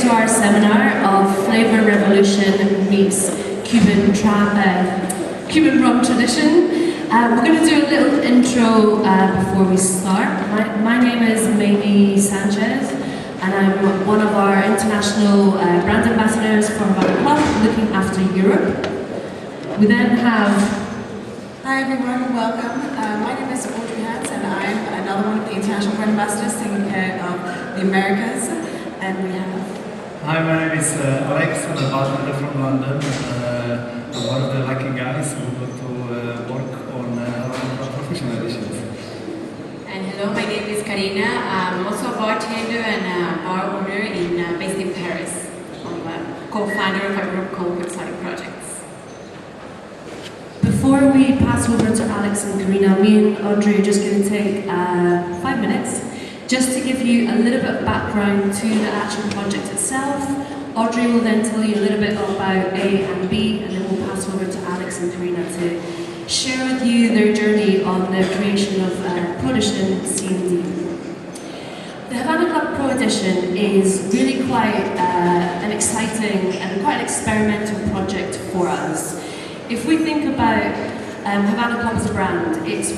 to our seminar of Flavor Revolution meets Cuban rum tradition. We're going to do a little intro before we start. My name is Mamie Sanchez, and I'm one of our international brand ambassadors for Havana Club, looking after Europe. We then have... Hi everyone, welcome. My name is and I'm another one of the international brand ambassadors taking care of the Americas, and we have... Hi, my name is Alex, I'm a bartender from London. I'm one of the lucky guys who got to work on professional editions. And hello, my name is Carina. I'm also a bartender and a bar owner based in Paris. I'm a co-founder of a group called Exotic Projects. Before we pass over to Alex and Carina, me and Audrey are just going to take 5 minutes just to give you a little bit of background to the actual project itself. Audrey will then tell you a little bit about A and B, and then we'll pass over to Alex and Carina to share with you their journey on the creation of Pro Edition C and D. The Havana Club Pro Edition is really quite an exciting and quite an experimental project for us. If we think about Havana Club as a brand, it's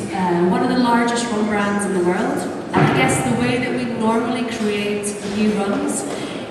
one of the largest rum brands in the world. And I guess the way that we normally create new rums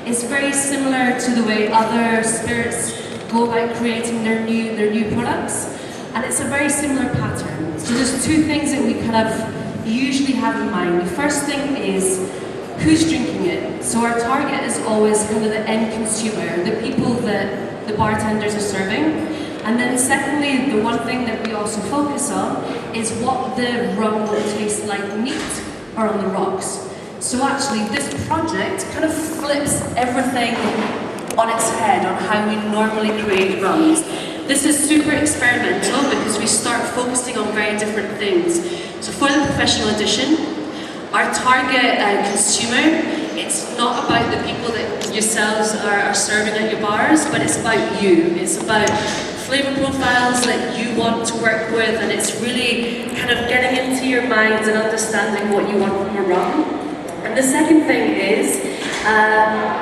is very similar to the way other spirits go about creating their new products. And it's a very similar pattern. So there's two things that we kind of usually have in mind. The first thing is who's drinking it. So our target is always kind of the end consumer, the people that the bartenders are serving. And then secondly, the one thing that we also focus on is what the rum will taste like neat or on the rocks. So actually this project kind of flips everything on its head on how we normally create rums. This is super experimental because we start focusing on very different things. So for the professional edition, our target consumer, it's not about the people that yourselves are serving at your bars, but it's about you. It's about flavor profiles that you want to work with, and it's really kind of getting into your minds and understanding what you want from a rum. And the second thing is,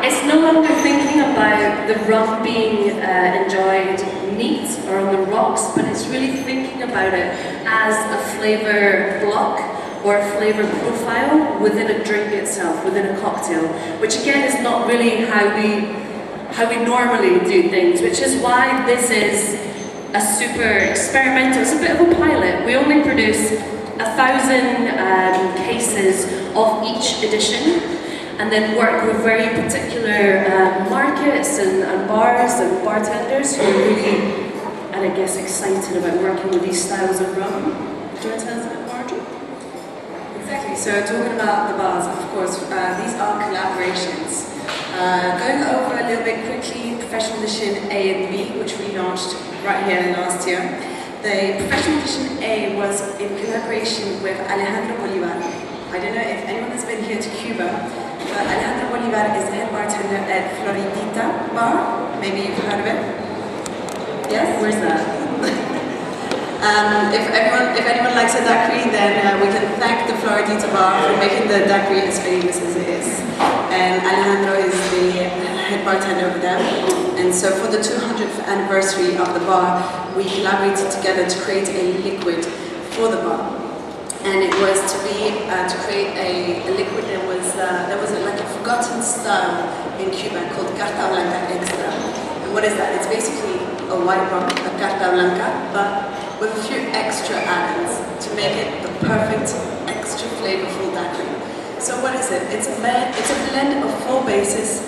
it's no longer thinking about the rum being enjoyed neat or on the rocks, but it's really thinking about it as a flavor block or a flavor profile within a drink itself, within a cocktail, which again is not really how we normally do things, which is why this is a super experimental, it's a bit of a pilot. We only produce 1,000 cases of each edition, and then work with very particular markets and bars and bartenders who are really, and I guess, excited about working with these styles of rum. Do you want to tell us a bit more, Audrey? Exactly, so talking about the bars, of course, these are collaborations. Going over a little bit quickly, Professional Edition A and B, which we launched right here last year. The Professional Edition A was in collaboration with Alejandro Bolivar. I don't know if anyone has been here to Cuba, but Alejandro Bolivar is the head bartender at Floridita bar. Maybe you've heard of it? Yes? Where's that? If anyone likes a daiquiri, then we can thank the Floridita bar for making the daiquiri as famous as it is. And Alejandro is the head bartender over there. And so for the 200th anniversary of the bar, we collaborated together to create a liquid for the bar. And it was to create a liquid that was like a forgotten style in Cuba called Carta Blanca Extra. And what is that? It's basically a white rum, a Carta Blanca, but with a few extra add-ins to make it the perfect, extra flavorful daiquiri. So what is it? It's a blend of 4 bases,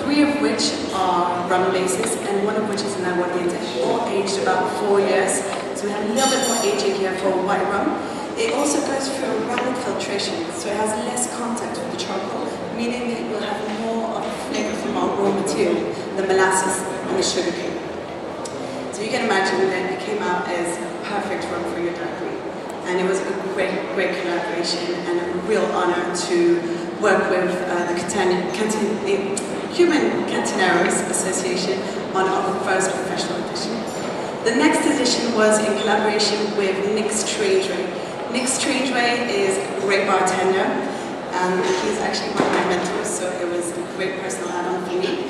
3 of which are rum bases, and 1 of which is an aguardiente, all aged about 4 years. So we have a little bit more aging here for white rum. It also goes through aromatic filtration, so it has less contact with the charcoal, meaning that it will have more of the flavor from our raw material, the molasses and the sugarcane. So you can imagine that it came out as a perfect rum for your daiquiri. And it was a great collaboration and a real honor to work with the Cuban Cantineros Association on our first professional edition. The next edition was in collaboration with Nick Strangeways. Nick Strangeways is a great bartender. He's actually one of my mentors, so it was a great personal add-on for me.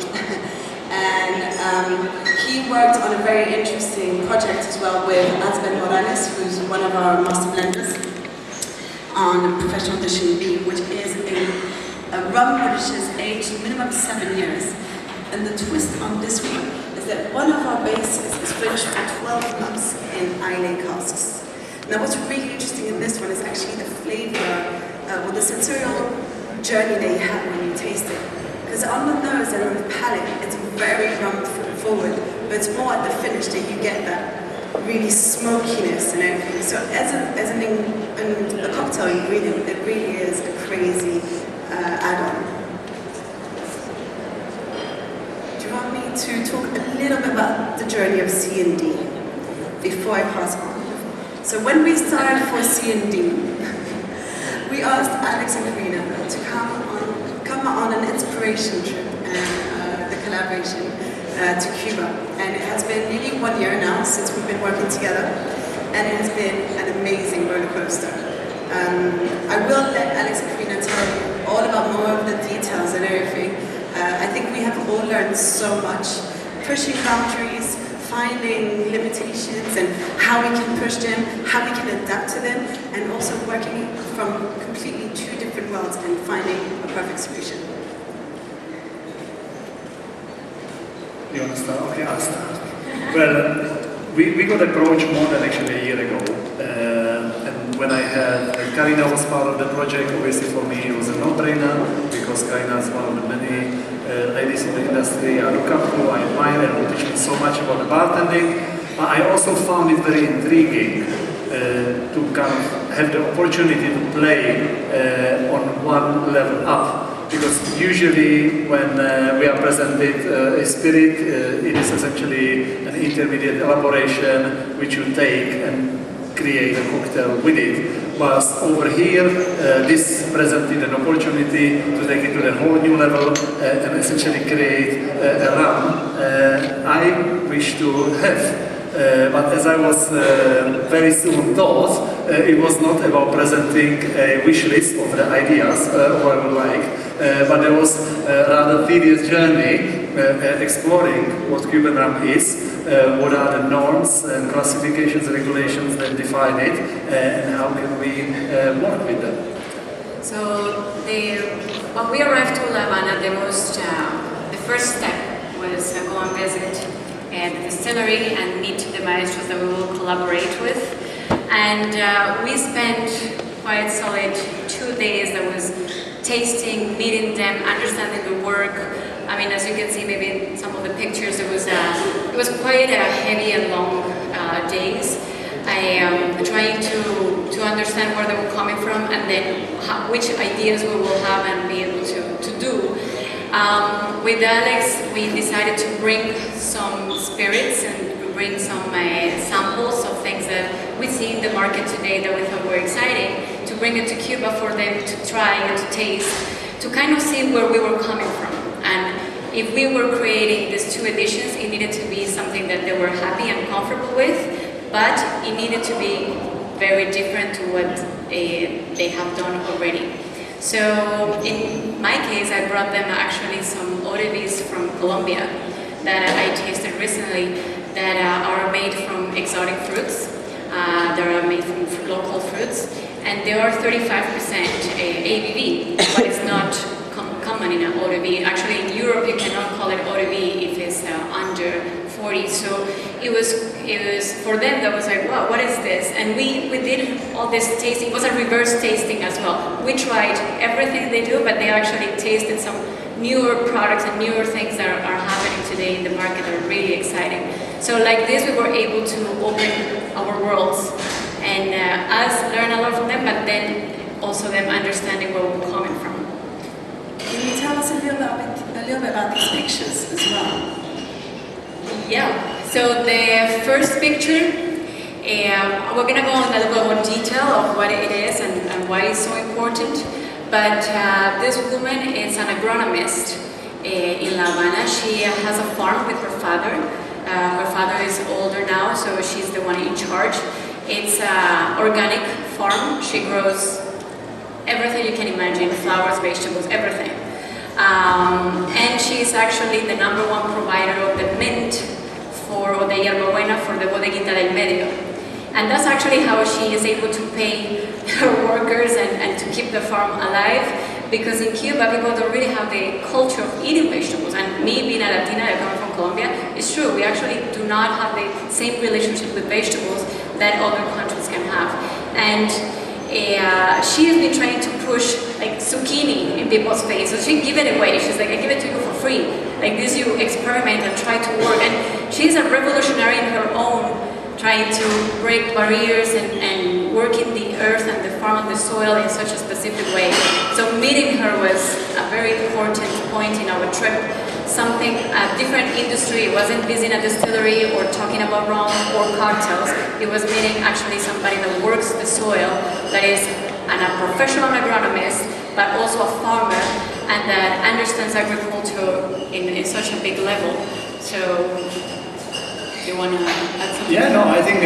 And he worked on a very interesting project as well with Morales, who's one of our master blenders, on Professional Edition B, which is a rum which is aged minimum 7 years. And the twist on this one is that one of our bases is finished for 12 months in Islay casks. Now what's really interesting in this one is actually the flavor, or the sensorial journey that you have when you taste it. Because on the nose and on the palate, it's very rum forward, but it's more at the finish that you get that really smokiness and everything. So as a cocktail ingredient, it really is a crazy add-on. Do you want me to talk a little bit about the journey of C&D before I pass on? So when we started for C&D, we asked Alex and Carina to come on an inspiration trip and the collaboration to Cuba. And it has been nearly 1 year now since we've been working together, and it has been an amazing roller coaster. I will let Alex and Carina tell you all about more of the details and everything. I think we have all learned so much, pushing boundaries, finding limitations and how we can push them, how we can adapt to them, and also working from completely two different worlds and finding a perfect solution. You want to start? Okay, I'll start. Well, we got approached more than actually a year ago. And when I had Carina was part of the project, obviously for me it was a no-brainer, because Carina is one of the many ladies in the industry I look up to, I admire, and who teach me so much about the bartending. But I also found it very intriguing to kind of have the opportunity to play on one level up. Because usually when we are presented a spirit, it is essentially an intermediate elaboration which you take and create a cocktail with it. Whilst over here, this presented an opportunity to take it to a whole new level and essentially create a rum I wish to have. But as I was very soon told, it was not about presenting a wish list of the ideas what I would like, but there was a rather tedious journey exploring what Cuban rum is, what are the norms and classifications, regulations that define it, and how can we work with them. So when we arrived to Havana, the first step was go and visit the distillery and meet the maestros that we will collaborate with. And we spent quite solid 2 days that was tasting, meeting them, understanding the work. I mean, as you can see maybe in some of the pictures, it was quite a heavy and long days. Trying to understand where they were coming from, and then which ideas we will have and be able to do. With Alex, we decided to bring some spirits and bring some samples of things that we see in the market today that we thought were exciting, to bring it to Cuba for them to try and to taste, to kind of see where we were coming from. And if we were creating these 2 editions, it needed to be something that they were happy and comfortable with, but it needed to be very different to what they have done already. So in my case, I brought them actually some eau de vie from Colombia that I tasted recently that are made from exotic fruits. They are made from local fruits, and they are 35% ABV, but it's not common in an eau de vie. Actually, in Europe, you cannot call it eau de vie if it's under 40. So it was for them that was like, wow, what is this? And we did all this tasting. It was a reverse tasting as well. We tried everything they do, but they actually tasted some newer products and newer things that are happening today in the market that are really exciting. So like this, we were able to open our worlds and us learn a lot from them, but then also them understanding where we're coming from. Can you tell us a little bit about these pictures as well? Yeah, so the first picture, we're going to go on a little bit more detail of what it is and why it's so important. But this woman is an agronomist in La Habana. She has a farm with her father. Her father is older now, so she's the one in charge. It's an organic farm. She grows everything you can imagine, flowers, vegetables, everything. And she's actually the #1 provider of the mint or the hierbabuena for the bodeguita del medio. And that's actually how she is able to pay her workers and to keep the farm alive, because in Cuba people don't really have the culture of eating vegetables. And me being a Latina, I come from Colombia, it's true, we actually do not have the same relationship with vegetables that other countries can have. And she has been trying to push like zucchini in people's face, so she give it away. She's like, I give it to you for free. Like this, you experiment and try to work. And she's a revolutionary in her own, trying to break barriers and work in the earth and the farm and the soil in such a specific way. So meeting her was a very important point in our trip. Something, a different industry. It wasn't visiting a distillery or talking about rum or cocktails. It was meeting actually somebody that works the soil, that is a professional agronomist, but also a farmer, and that understands agriculture in such a big level. So, do you want to add something? Yeah, no, I think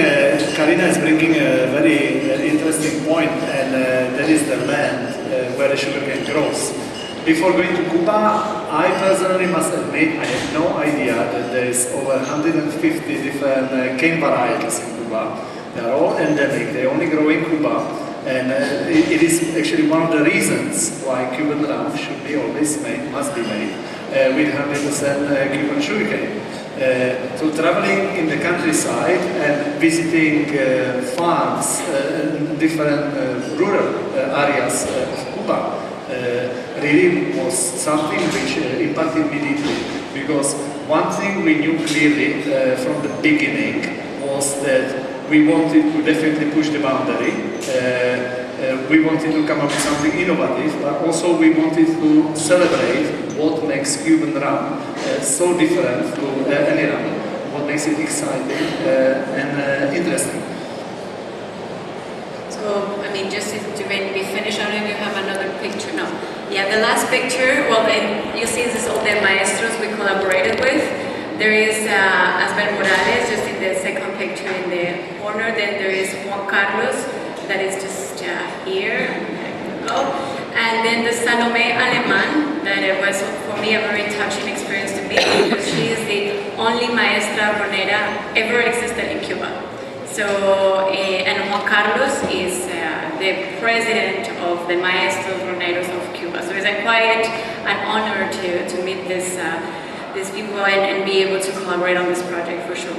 Carina is bringing a very interesting point, and that is the land where the sugarcane grows. Before going to Cuba, I personally must admit I had no idea that there is over 150 different cane varieties in Cuba. They are all endemic, they only grow in Cuba, and it is actually one of the reasons why Cuban rum should be always made, must be made, with 100% Cuban sugarcane. So traveling in the countryside and visiting farms and different rural areas of Cuba really was something which impacted me deeply, because one thing we knew clearly from the beginning was that we wanted to definitely push the boundary. We wanted to come up with something innovative, but also we wanted to celebrate what makes Cuban rum so different to any rum, what makes it exciting and interesting. So, I mean, just to maybe finish, I don't know if you have another picture. No. Yeah, the last picture, well, you see this is all the maestros we collaborated with. There is Asbel Morales, just in the second picture in the corner. Then there is Juan Carlos, that is just here. There you go. And then the Salome Aleman, that it was for me a very touching experience to meet, because she is the only maestra ronera ever existed in Cuba. So, and Juan Carlos is the president of the Maestros Roneros of Cuba. So it's quite an honor to meet these people and be able to collaborate on this project for sure.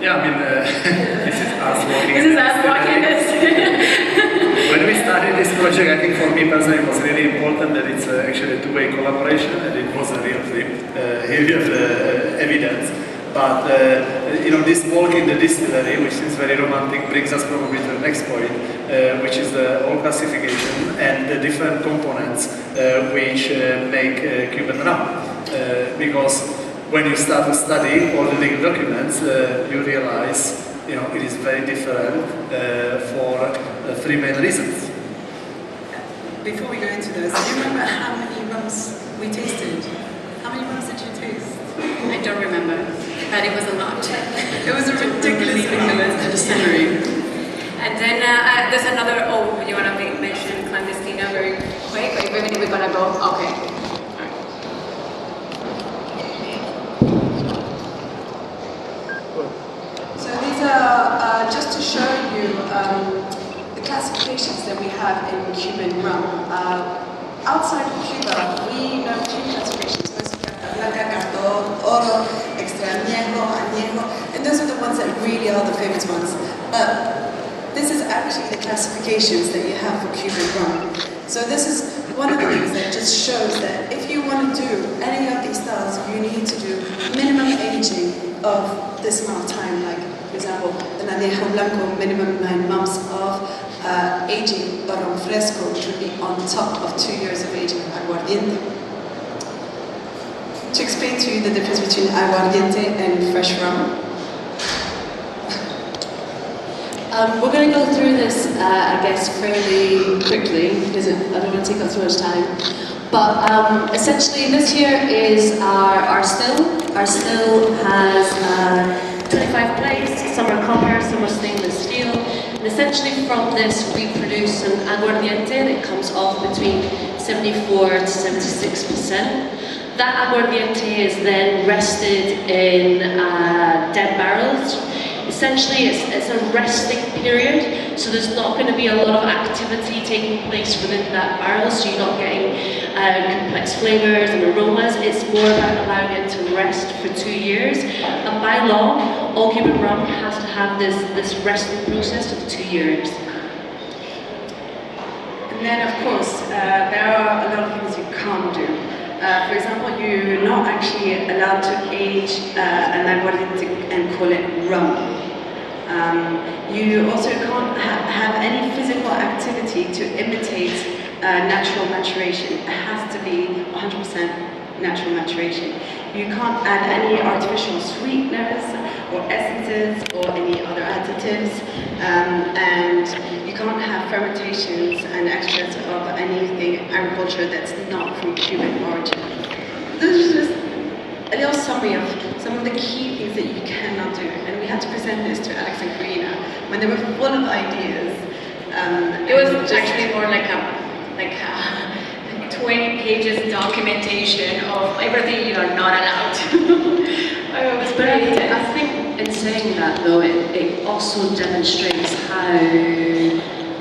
Yeah, I mean, this is us walking. This is us walking this. When we started this project, I think for me personally it was really important that it's actually a two-way collaboration, and it was a real flip. Here you have the evidence. But you know, this walk in the distillery, which is very romantic, brings us probably to the next point, which is the oil classification and the different components which make Cuban rum. Because when you start to study all the legal documents, you realize, you know, it is very different for three main reasons. Before we go into those, do you remember how many rums we tasted? How many rums did you taste? I don't remember, but it was a lot. It was a ridiculous distillery. And then there's another, you want to mention Clandestina very quick? Or maybe we're going to go, okay. So these are just to show you the classifications that we have in Cuban rum. Outside of Cuba, we know two classifications: Blanca, Cartón, Oro, Extra Añejo, Añejo, and those are the ones that really are the famous ones. This is actually the classifications that you have for Cuban rum. So this is one of the things that just shows that if you want to do any of these styles, you need to do minimum aging of this amount of time. Like, for example, the Añejo Blanco, minimum 9 months of aging, but on fresco, which would be on top of 2 years of aging of aguardiente. To explain to you the difference between aguardiente and fresh rum. We're going to go through this, I guess, fairly quickly, because I don't want to take up too much time. But essentially, this here is our still. Our still has 25 plates, some are copper, some are stainless steel. And essentially from this we produce an aguardiente that comes off between 74 to 76%. That aguardiente is then rested in dead barrels. Essentially it's a resting period, so there's not going to be a lot of activity taking place within that barrel, so you're not getting complex flavors and aromas. It's more about allowing it to rest for 2 years, and by law all Cuban rum has to have this resting process of 2 years. And then of course there are a lot of things you can't do. For example, you're not actually allowed to age an aguardiente and call it rum. You also can't have any physical activity to imitate natural maturation. It has to be 100% natural maturation. You can't add any artificial sweeteners or essences or any other additives, and you can't have fermentations and extracts of anything agriculture that's not from Cuban origin. This is just a little summary of some of the key things that you cannot do, and we had to present this to Alex and Carina when they were full of ideas. It was actually more like a 20 pages documentation of everything you are not allowed. But I think in saying that though, it also demonstrates how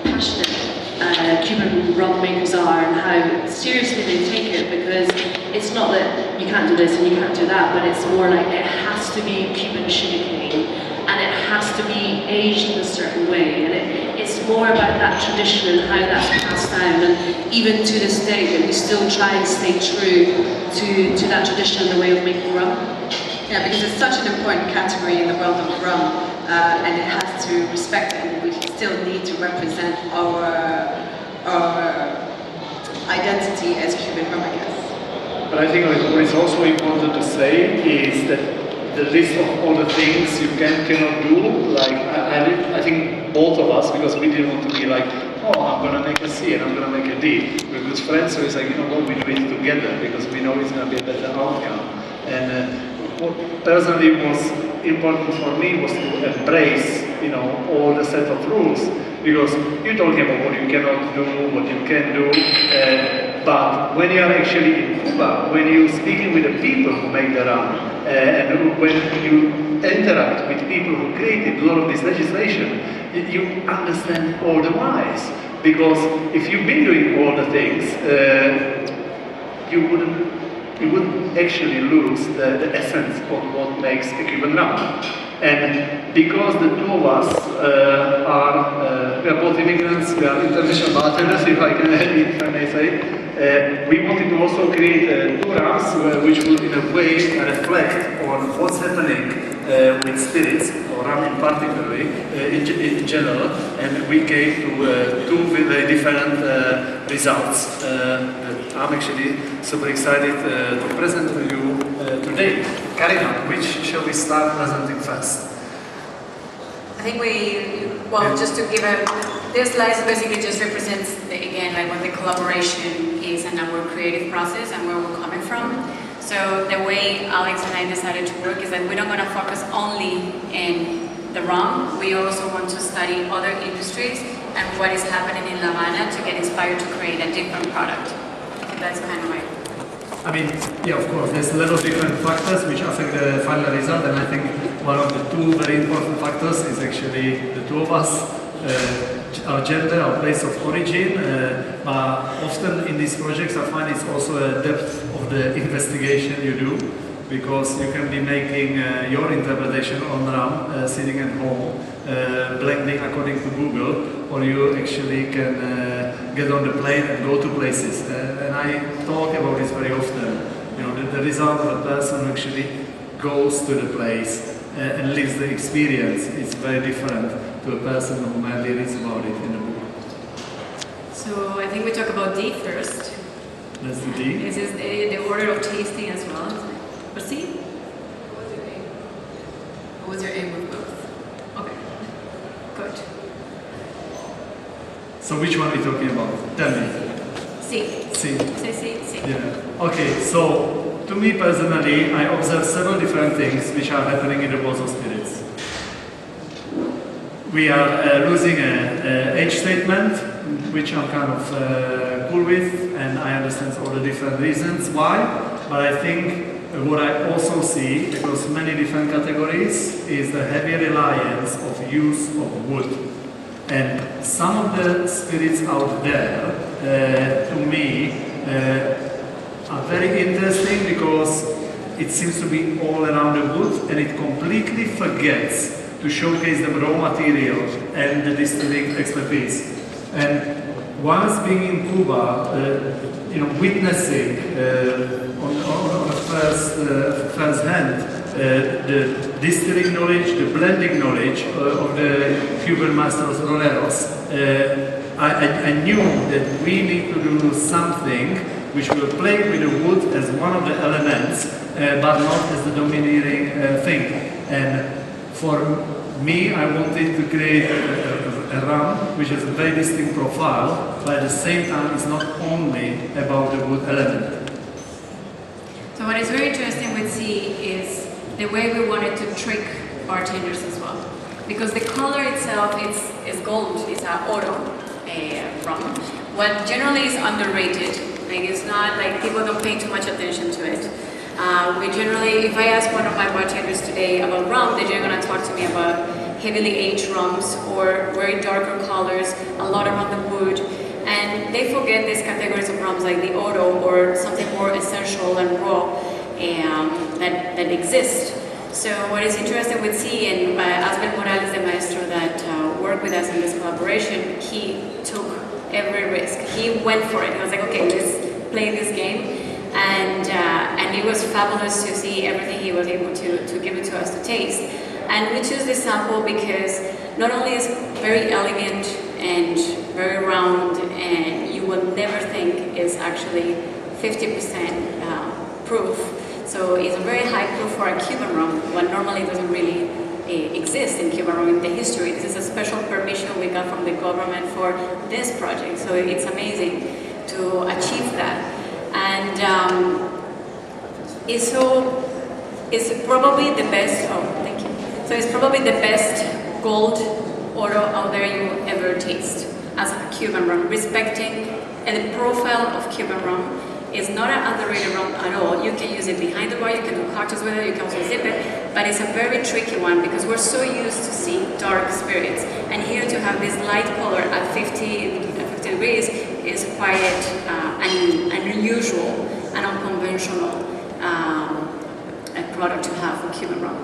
passionate Cuban rum makers are and how seriously they take it, because it's not that you can't do this and you can't do that, but it's more like it has to be Cuban sugarcane and it has to be aged in a certain way, and it's more about that tradition and how that's passed down, and even to this day that we still try and stay true to that tradition and the way of making rum. Yeah, because it's such an important category in the world of rum, and it has to respect it, and we still need to represent our identity as Cuban rum, I guess. But I think what is also important to say is that the list of all the things you cannot do, like I think both of us, because we didn't want to be like, oh, I'm going to make a C and I'm going to make a D. We're good friends, so it's like, you know what, we do it together because we know it's going to be a better outcome. And what personally was important for me was to embrace, you know, all the set of rules, because you're talking about what you cannot do, what you can do, but when you are actually in Cuba, when you're speaking with the people who make the rum, and when you interact with people who created a lot of this legislation, you understand all the whys. Because if you've been doing all the things, you wouldn't actually lose the essence of what makes a Cuban rum. And because the two of us we are both immigrants, we are international bartenders, if I may say, we wanted to also create two rums which would in a way reflect on what's happening with spirits, or rum in particular, in general, and we came to two very different results. I'm actually super excited to present to you today. Carina, which shall we start presenting first? I think just to give this slide basically just represents, again, like what the collaboration is and our creative process and where we're coming from. So the way Alex and I decided to work is that we're not going to focus only in the rum. We also want to study other industries and what is happening in Havana to get inspired to create a different product. So that's kind of my... I mean, yeah, of course, there's a lot of different factors which affect the final result, and I think one of the two very important factors is actually the two of us, our gender, our place of origin, but often in these projects I find it's also a depth of the investigation you do, because you can be making your interpretation on rum, sitting at home, blending according to Google, or you actually can get on the plane and go to places. And I talk about this very often. You know, the result of a person who actually goes to the place and lives the experience is very different to a person who merely reads about it in a book. So I think we talk about D first. That's the D. This is the order of tasting as well. Or C? What was your aim with both? Okay, good. So which one are we talking about? Tell me. C. C. Say C. C. Yeah. Okay, so to me personally, I observe several different things which are happening in the world of spirits. we are losing an age statement, which I'm kind of cool with, and I understand all the different reasons why, but I think what I also see across many different categories is the heavy reliance of use of wood. And some of the spirits out there, to me, are very interesting because it seems to be all around the wood, and it completely forgets to showcase the raw material and the distilling expertise. And whilst being in Cuba, witnessing on the first hand the distilling knowledge, the blending knowledge of the Cuban masters roleros, I knew that we need to do something which will play with the wood as one of the elements, but not as the dominating thing. And for me, I wanted to create a rum which has a very distinct profile, but at the same time it's not only about the wood element. So what is very interesting with C is the way we wanted to trick bartenders as well. Because the color itself is gold, it's an oro rum. What generally is underrated, like it's not like people don't pay too much attention to it. We generally, if I ask one of my bartenders today about rum, they're going to talk to me about heavily aged rums or very darker colors, a lot around the wood, and they forget these categories of rums like the oro or something more essential and raw that exist. So what is interesting with C, and Asbel Morales, the maestro that worked with us in this collaboration, he took every risk. He went for it. He was like, okay, let's play this game. And it was fabulous to see everything he was able to give it to us to taste. And we choose this sample because not only is it very elegant and very round, and you will never think is actually 50% proof. So it's a very high proof for a Cuban rum, what normally doesn't really exist in Cuban rum in the history. This is a special permission we got from the government for this project. So it's amazing to achieve that. And it's probably the best, thank you. So it's probably the best gold oro out there you will ever taste as a Cuban rum, respecting the profile of Cuban rum. It's not an underrated rum at all. You can use it behind the bar, you can do cocktails with it, you can also zip it, but it's a very tricky one because we're so used to see dark spirits. And here to have this light color at 50 degrees is quite an unusual and unconventional product to have for Cuban rum.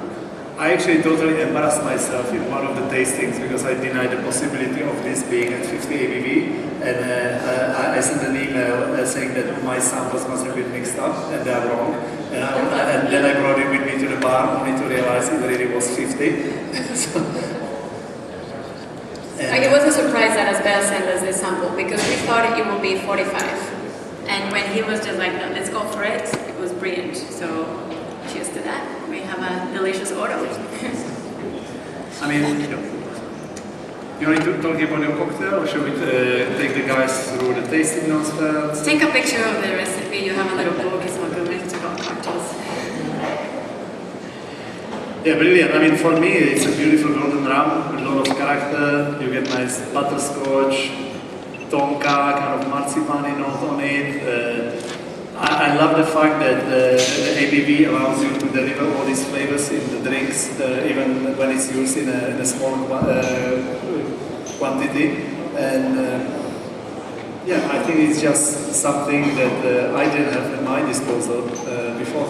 I actually totally embarrassed myself in one of the tastings because I denied the possibility of this being at 50 ABV, and I sent an email saying that my samples must have been mixed up and they are wrong, and then I brought it with me to the bar only to realize it really was 50. So, it was a surprise that Asbel sent us this sample because we thought it would be 45, and when he was just like, let's go for it, it was brilliant. So cheers to that. We have a delicious oro. I mean, you want to talk about your cocktail, or should we take the guys through the tasting notes first? Take a picture of the recipe. You have a little book. It's all good to go cocktails. Yeah, brilliant. I mean, for me, it's a beautiful golden rum with a lot of character. You get nice butterscotch, tonka, kind of marzipan note on it. I love the fact that the ABV allows you to deliver all these flavors in the drinks, even when it's used in a small quantity. And yeah, I think it's just something that I didn't have at my disposal before.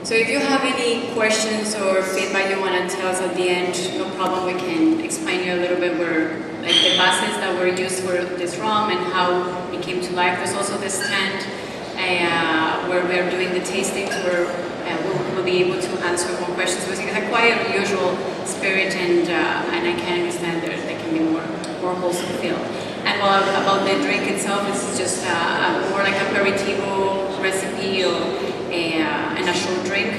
So if you have any questions or feedback you want to tell us at the end, no problem, we can explain you a little bit where, like the basses that were used for this rum and how it came to life. There's also this stand where we are doing the tastings where we'll be able to answer more questions. It's a quite unusual spirit, and I can understand there can be more wholesome feel. And while about the drink itself, this is just more like a aperitivo recipe or and a short drink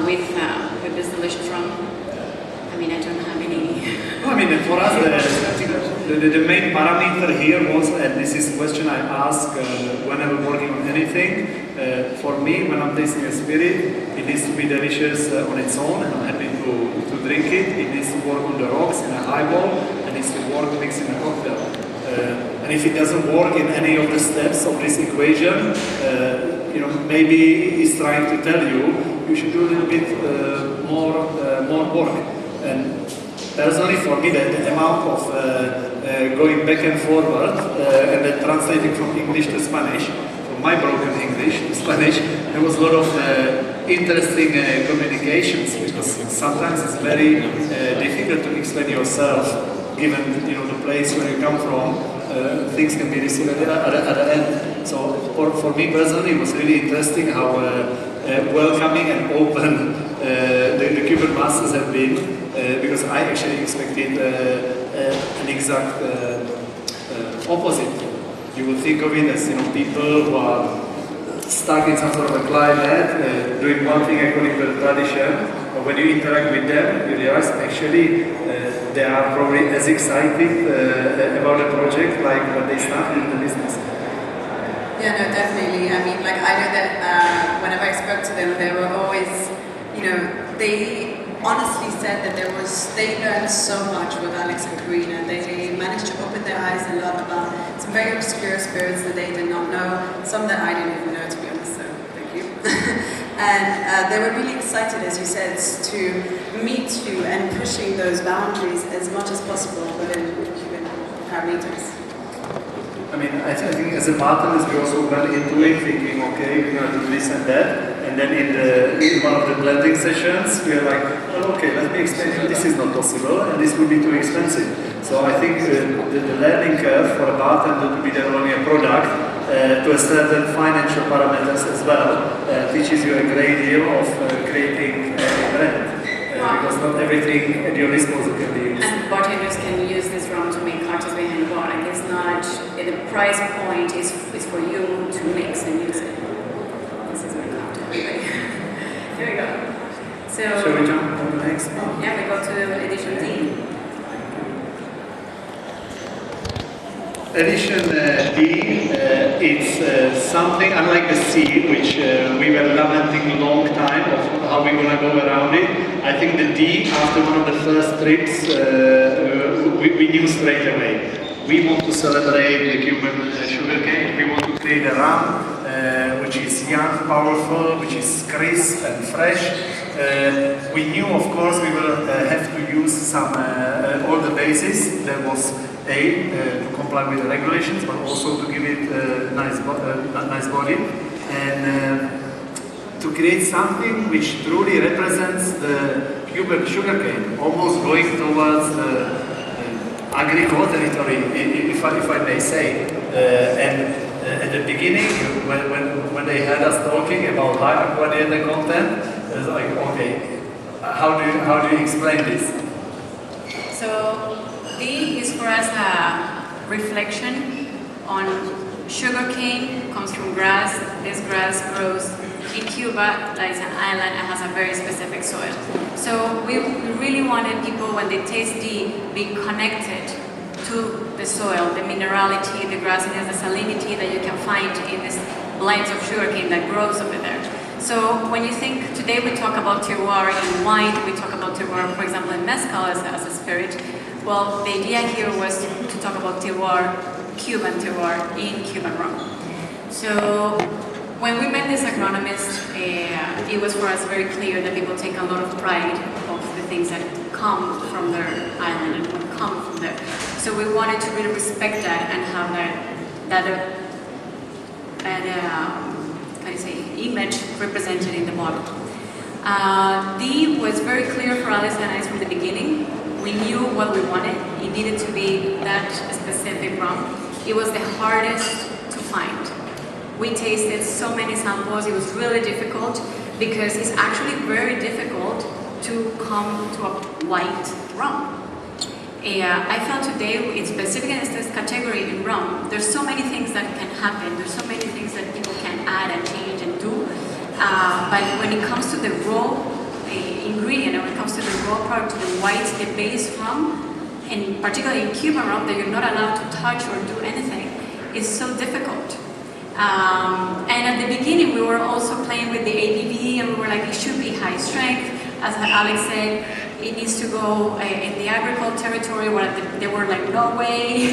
with this delicious rum. I mean, I don't have any. No, I mean, for us, the main parameter here was, and this is a question I ask whenever working on anything. For me, when I'm tasting a spirit, it needs to be delicious on its own, and I'm happy to drink it. It needs to work on the rocks in a highball, and it's the work mixing a cocktail. And if it doesn't work in any of the steps of this equation, maybe he's trying to tell you should do a little bit more work. And personally, for me, the amount of going back and forward and then translating from English to Spanish, from my broken English to Spanish, there was a lot of interesting communications, because sometimes it's very difficult to explain yourself, given the place where you come from. Things can be received at the end. So for me personally, it was really interesting how welcoming and open the Cuban masters have been, because I actually expected an exact opposite. You would think of it as people who are stuck in some sort of a climate, doing one thing according to the tradition, but when you interact with them, you realize actually they are probably as excited about the project like when they started the business. Yeah, no, definitely. I mean, I know that whenever I spoke to them, they were always, they honestly said that they learned so much with Alex and Carina. They managed to open their eyes a lot about some very obscure spirits that they did not know, some that I didn't even know, to be honest, so thank you. And they were really excited, as you said, to meet you and pushing those boundaries as much as possible within Cuban parameters. I mean, I think as a bartender, we also went into it thinking, okay, we're going to do this and that. And then in one of the blending sessions, we are like, oh, okay, let me explain to you, this is not possible and this would be too expensive. So I think the learning curve for a bartender to be developing a product to a certain financial parameters as well teaches you a great deal of creating a brand. Because not everything at your disposal can be used. And bartenders can use this rum to make cocktails behind the bar. Like, it's not, the price point is for you to mix and use it. This is my cocktail. Here we go. So, shall we jump on the next one? Yeah, we go to edition D. Edition D, it's something unlike the C, which we were lamenting a long time of how we're going to go around it. I think the D, after one of the first trips, we knew straight away. We want to celebrate the Cuban sugarcane. We want to create a rum which is young, powerful, which is crisp and fresh. We knew, of course, we will have to use some all the bases. There was to comply with the regulations, but also to give it a nice body, and to create something which truly represents the Cuban sugarcane, almost going towards agricultural territory, if I may say. And at the beginning, when they had us talking about high aguardiente content, it was like, okay, how do you explain this? So D is for us a reflection on sugarcane. Comes from grass. This grass grows in Cuba, that is an island and has a very specific soil. So we really wanted people, when they taste D, be connected to the soil, the minerality, the grassiness, the salinity that you can find in these blends of sugarcane that grows over there. So when you think, today we talk about terroir in wine, we talk about terroir, for example, in mezcal as a spirit. Well, the idea here was to talk about terroir, Cuban terroir, in Cuban rum. So when we met this agronomist, it was for us very clear that people take a lot of pride of the things that come from their island and come from there. So we wanted to really respect that and have image represented in the bottle. D was very clear for Alex and I from the beginning. We knew what we wanted. It needed to be that specific rum. It was the hardest to find. We tasted so many samples. It was really difficult because it's actually very difficult to come to a white rum. I felt today, in specific in this category in rum, there's so many things that can happen. There's so many things that people can add and change and do. But when it comes to the raw ingredient, and when it comes to the raw product, to the white, the base rum, and particularly in Cuban rum, that you're not allowed to touch or do anything, is so difficult. And at the beginning, we were also playing with the ABV, and we were like, it should be high strength. as Alex said, it needs to go in the agricultural territory where they were like Norway.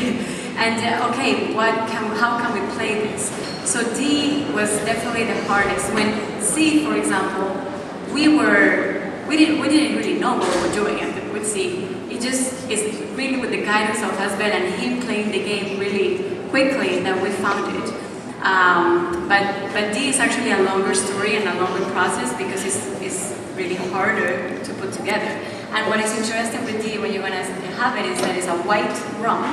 And okay, how can we play this? So D was definitely the hardest. When C, for example, we didn't really know what we were doing with C. It just is really with the guidance of husband and him playing the game really quickly that we found it. But D is actually a longer story and a longer process because it's really harder to put together. And what is interesting with D when you're going to have it is that it's a white rum,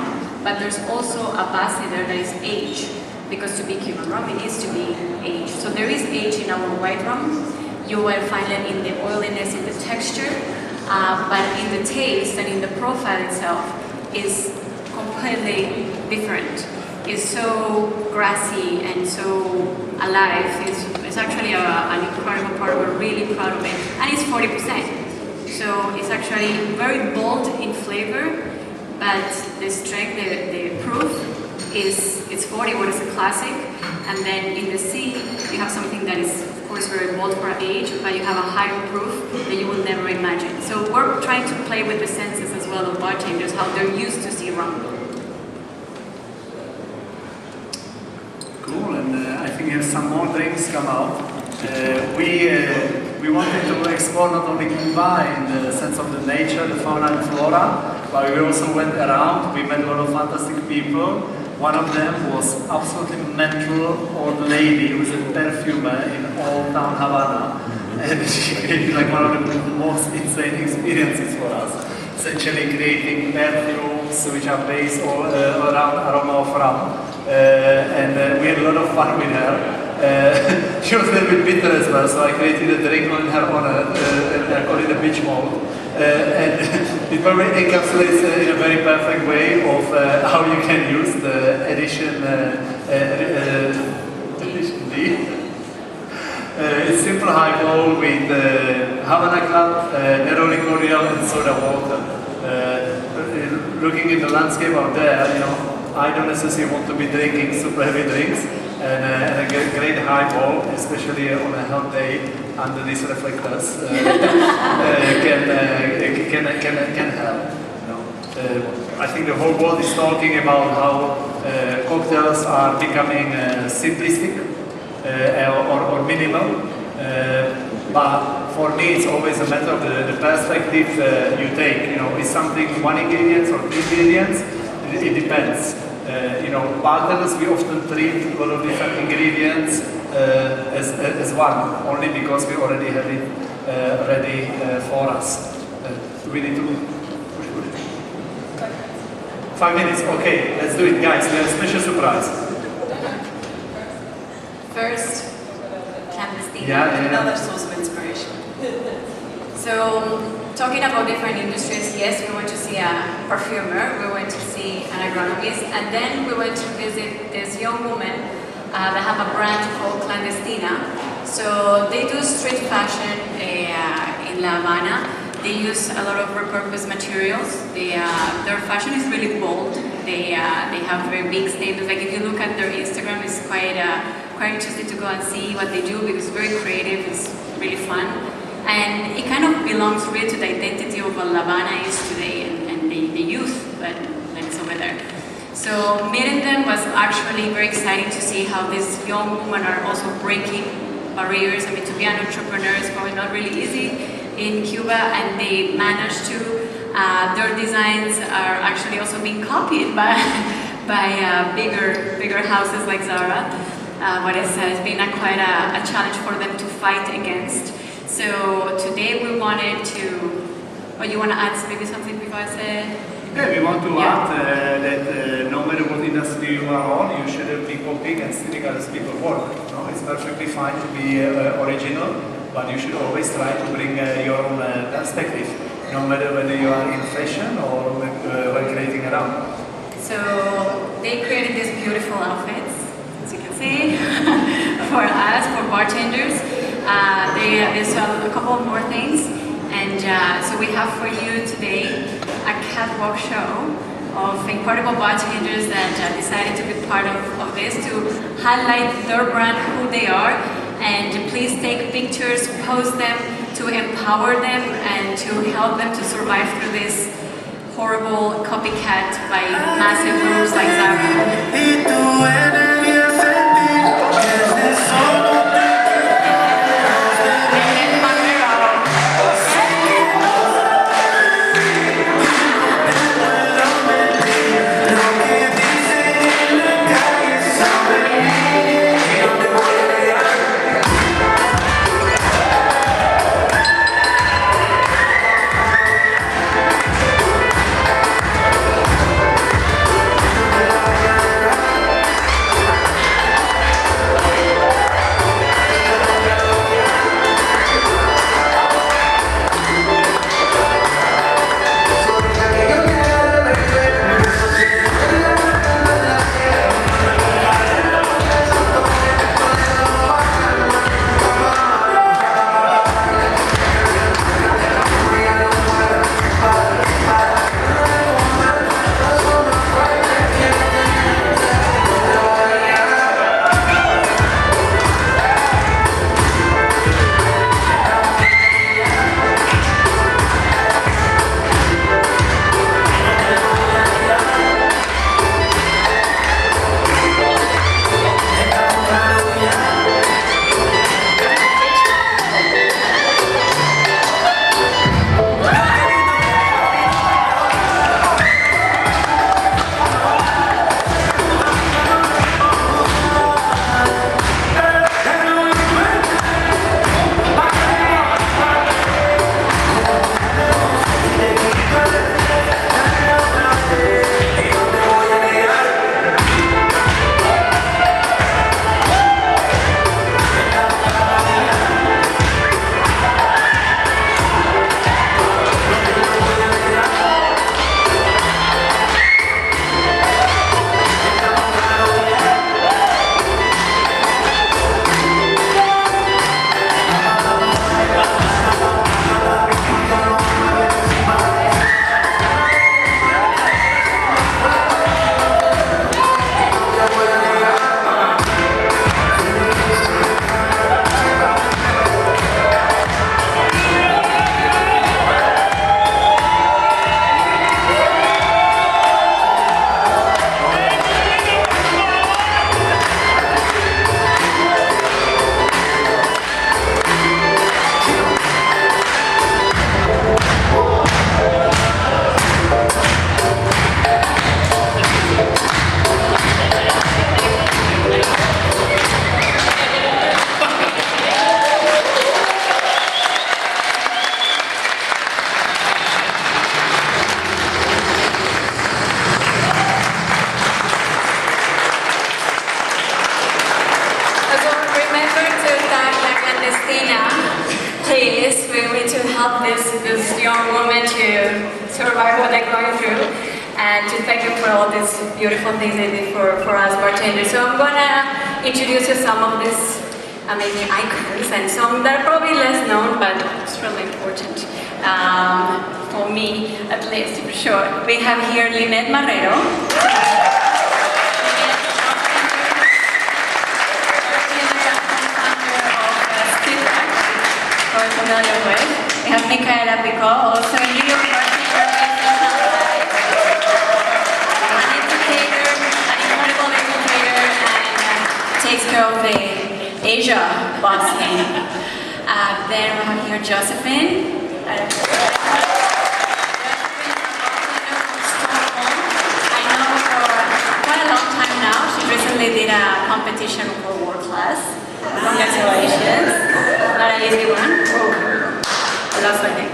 but there's also a basé there that is aged, because to be Cuban rum it needs to be aged. So there is age in our white rum. You will find it in the oiliness, in the texture, but in the taste and in the profile itself is completely different. It's so grassy and so alive. It's actually an incredible part. We're really proud of it. And it's 40%. So it's actually very bold in flavor, but the strength, the proof it's 40, what is a classic. And then in the C, you have something that is, of course, very bold for age, but you have a higher proof that you will never imagine. So we're trying to play with the senses as well of bartenders, how they're used to see rum. Cool, and I think if some more drinks come out, we wanted to explore not only Cuba in the sense of the nature, the fauna and flora, but we also went around. We met a lot of fantastic people. One of them was absolutely mental old lady who was a perfumer in old town Havana, and she created like one of the most insane experiences for us. Essentially creating perfumes which are based all around aroma of rum. And we had a lot of fun with her. She was a little bit bitter as well, so I created a drink in her honor, and I called it a beach malt. And it probably encapsulates in a very perfect way of how you can use the edition D. It's simple highball with Havana Club, Neroli cordial and soda water. Looking in the landscape out there, you know, I don't necessarily want to be drinking super heavy drinks, and a great highball, especially on a hot day under these reflectors, can help. You know. I think the whole world is talking about how cocktails are becoming simplistic or minimal. But for me, it's always a matter of the perspective you take. You know, is something one ingredient or three ingredients? It depends. You know, bartenders, we often treat a lot of different ingredients as one, only because we already have it ready for us. We need to push it. 5 minutes, okay, let's do it, guys. We have a special surprise. First, clandestine, Another source of inspiration. So, talking about different industries, yes, we went to see a perfumer, we went to see an agronomist, and then we went to visit this young woman that have a brand called Clandestina. So they do street fashion in La Havana. They use a lot of repurposed materials. Their fashion is really bold. They have very big statements. Like if you look at their Instagram, it's quite interesting to go and see what they do because it's very creative. It's really fun. And it kind of belongs really to the identity of what La Havana is today and the youth that's over there. So meeting them was actually very exciting to see how these young women are also breaking barriers. I mean, to be an entrepreneur is probably not really easy in Cuba, and they managed to. Their designs are actually also being copied by bigger houses like Zara. But it's been quite a challenge for them to fight against. So today we wanted to, or you want to add maybe something before I say? Yeah, we want to add that no matter what industry you are on, you shouldn't be copying and stealing other people's work. No, it's perfectly fine to be original, but you should always try to bring your own perspective, no matter whether you are in fashion or when creating a rum. So they created these beautiful outfits, as you can see, for us, for bartenders. There's a couple more things, and so we have for you today a catwalk show of incredible bartenders that decided to be part of this to highlight their brand, who they are, and please take pictures, post them to empower them and to help them to survive through this horrible copycat by massive groups like Zara. This young woman to survive what they're going through, and to thank them for all these beautiful things they did for us bartenders. So I'm gonna introduce you some of these amazing icons and some that are probably less known, but it's really important for me, at least, for sure. We have here Lynette Marrero. Familiar with. We have Micaela Pico, also a New York an educator, an incredible educator, and takes care of the Asia boss scene. Then we have here Josephine. I know for quite a long time now. She recently did a competition for world class. Congratulations. Not an easy one. Oh, I lost my thing.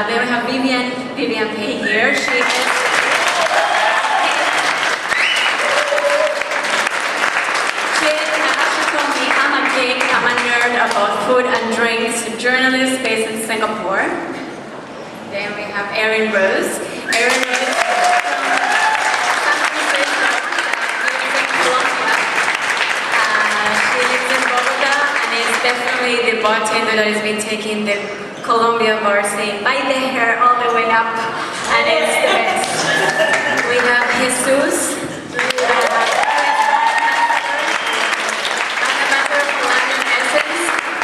Then we have Vivian Pay here. She is she told me I'm a geek, I'm a nerd about food and drinks, journalist based in Singapore. Then we have Erin Rose. Erin Rose definitely the bartender that has been taking the Colombia bar scene by the hair all the way up, and it's the best. We have Jesus,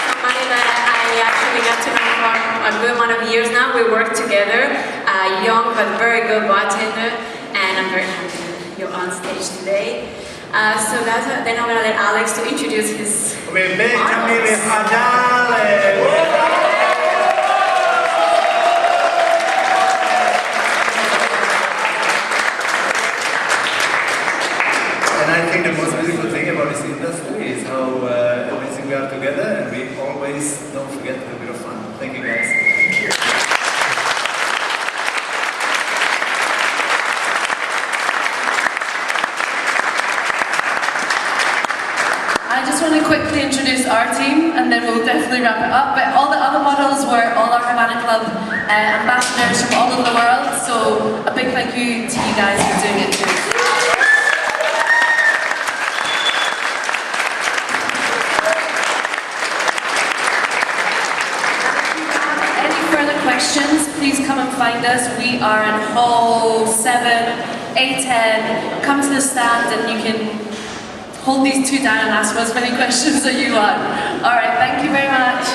somebody that I actually got to know I'm very happy that you're on stage today. So now, then I'm going to let Alex to introduce his And I think the most beautiful thing about this industry is how amazing we are together, and we always don't forget to have a bit of fun. Thank you, guys. Thank you. I just want to quickly introduce our team, and then we'll definitely wrap it up. But all the other models were all our Havana Club ambassadors from all over the world, so a big thank you to you guys for doing it too. Questions, please come and find us. We are in hall 7, A10. Come to the stand and you can hold these two down and ask us as many questions that you want. Alright, thank you very much.